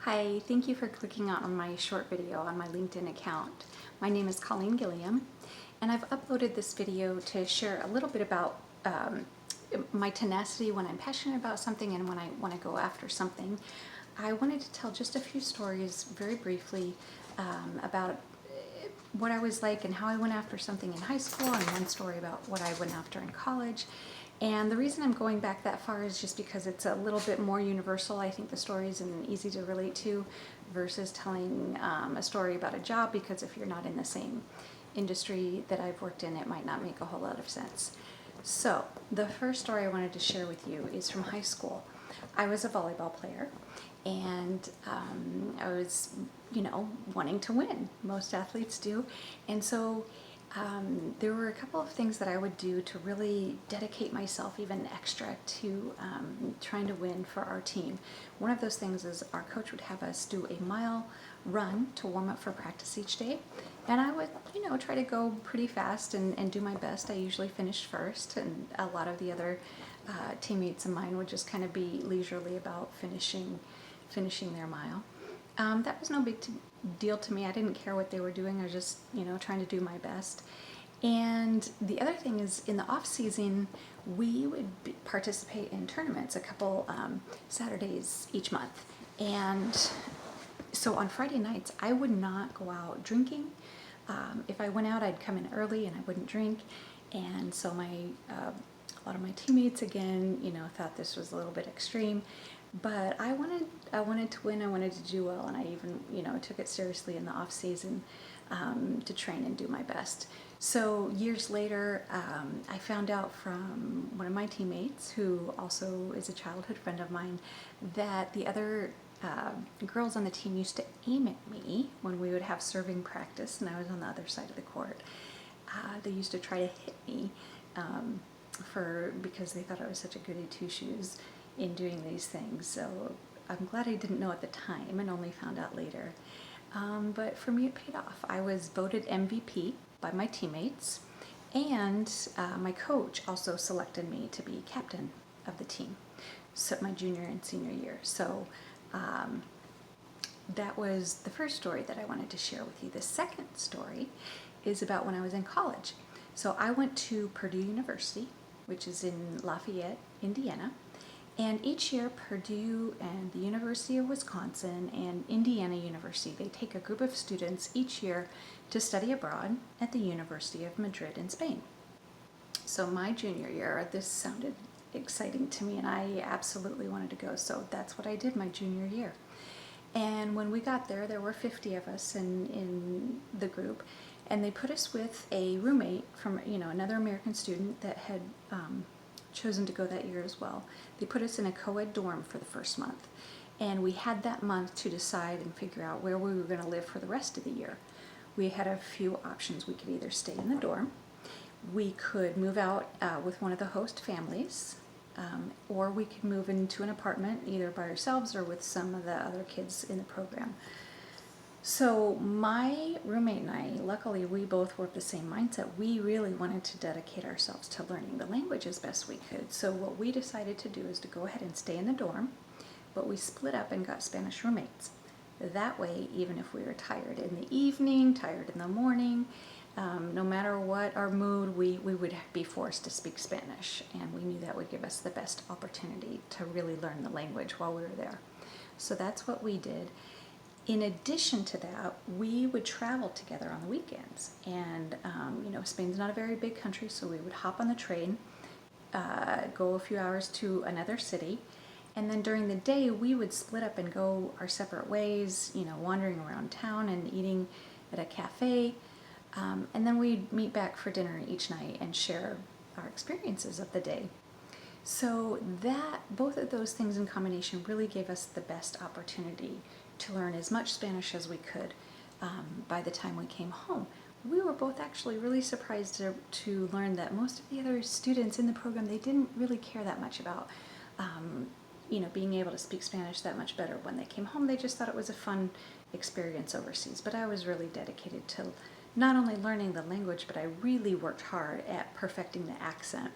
Hi, thank you for clicking on my short video on my LinkedIn account. My name is Colleen Gilliam, and I've uploaded this video to share a little bit about my tenacity when I'm passionate about something and when I want to go after something. I wanted to tell just a few stories very briefly about what I was like and how I went after something in high school, and one story about what I went after in college. And the reason I'm going back that far is just because it's a little bit more universal, I think, the stories, and easy to relate to, versus telling a story about a job, because if you're not in the same industry that I've worked in, it might not make a whole lot of sense. So the first story I wanted to share with you is from high school. I was a volleyball player, and I was, wanting to win. Most athletes do. And so there were a couple of things that I would do to really dedicate myself even extra to trying to win for our team. One of those things is our coach would have us do a mile run to warm up for practice each day. And I would, try to go pretty fast and do my best. I usually finished first, and a lot of the other teammates of mine would just kind of be leisurely about finishing their mile. That was no big deal to me. I didn't care what they were doing. I was just, trying to do my best. And the other thing is, in the off season, we would participate in tournaments a couple Saturdays each month. And so on Friday nights, I would not go out drinking. If I went out, I'd come in early and I wouldn't drink. And so a lot of my teammates, again, thought this was a little bit extreme. But I wanted to win. I wanted to do well, and I even, took it seriously in the off season to train and do my best. So years later, I found out from one of my teammates, who also is a childhood friend of mine, that the other girls on the team used to aim at me when we would have serving practice, and I was on the other side of the court. They used to try to hit me because they thought I was such a goody two-shoes in doing these things. So I'm glad I didn't know at the time and only found out later. But for me, it paid off. I was voted MVP by my teammates, and my coach also selected me to be captain of the team, so my junior and senior year. So that was the first story that I wanted to share with you. The second story is about when I was in college. So I went to Purdue University, which is in Lafayette, Indiana. And each year, Purdue and the University of Wisconsin and Indiana University, they take a group of students each year to study abroad at the University of Madrid in Spain. So my junior year, this sounded exciting to me, and I absolutely wanted to go. So that's what I did my junior year. And when we got there, there were 50 of us in the group, and they put us with a roommate from, another American student that had chosen to go that year as well. They put us in a co-ed dorm for the first month, and we had that month to decide and figure out where we were going to live for the rest of the year. We had a few options. We could either stay in the dorm, we could move out with one of the host families, or we could move into an apartment either by ourselves or with some of the other kids in the program. So my roommate and I, luckily, we both were of the same mindset. We really wanted to dedicate ourselves to learning the language as best we could. So what we decided to do is to go ahead and stay in the dorm, but we split up and got Spanish roommates. That way, even if we were tired in the evening, tired in the morning, no matter what our mood, we would be forced to speak Spanish, and we knew that would give us the best opportunity to really learn the language while we were there. So that's what we did. In addition to that, we would travel together on the weekends, and Spain's not a very big country, so we would hop on the train, go a few hours to another city, and then during the day we would split up and go our separate ways, wandering around town and eating at a cafe, and then we'd meet back for dinner each night and share our experiences of the day. So both of those things in combination really gave us the best opportunity to learn as much Spanish as we could by the time we came home. We were both actually really surprised to learn that most of the other students in the program, they didn't really care that much about being able to speak Spanish that much better when they came home. They just thought it was a fun experience overseas. But I was really dedicated to not only learning the language, but I really worked hard at perfecting the accent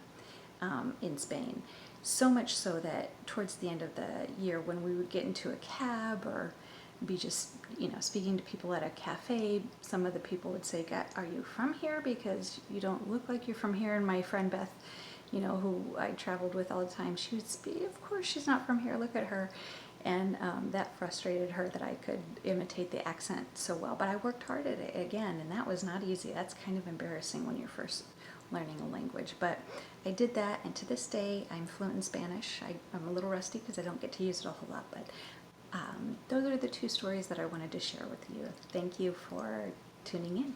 in Spain. So much so that towards the end of the year, when we would get into a cab or be just, speaking to people at a cafe. Some of the people would say, are you from here? Because you don't look like you're from here. And my friend Beth, who I traveled with all the time, she would be, of course she's not from here, look at her. And that frustrated her that I could imitate the accent so well. But I worked hard at it again, and that was not easy. That's kind of embarrassing when you're first learning a language. But I did that, and to this day, I'm fluent in Spanish. I'm a little rusty because I don't get to use it a whole lot, but those are the two stories that I wanted to share with you. Thank you for tuning in.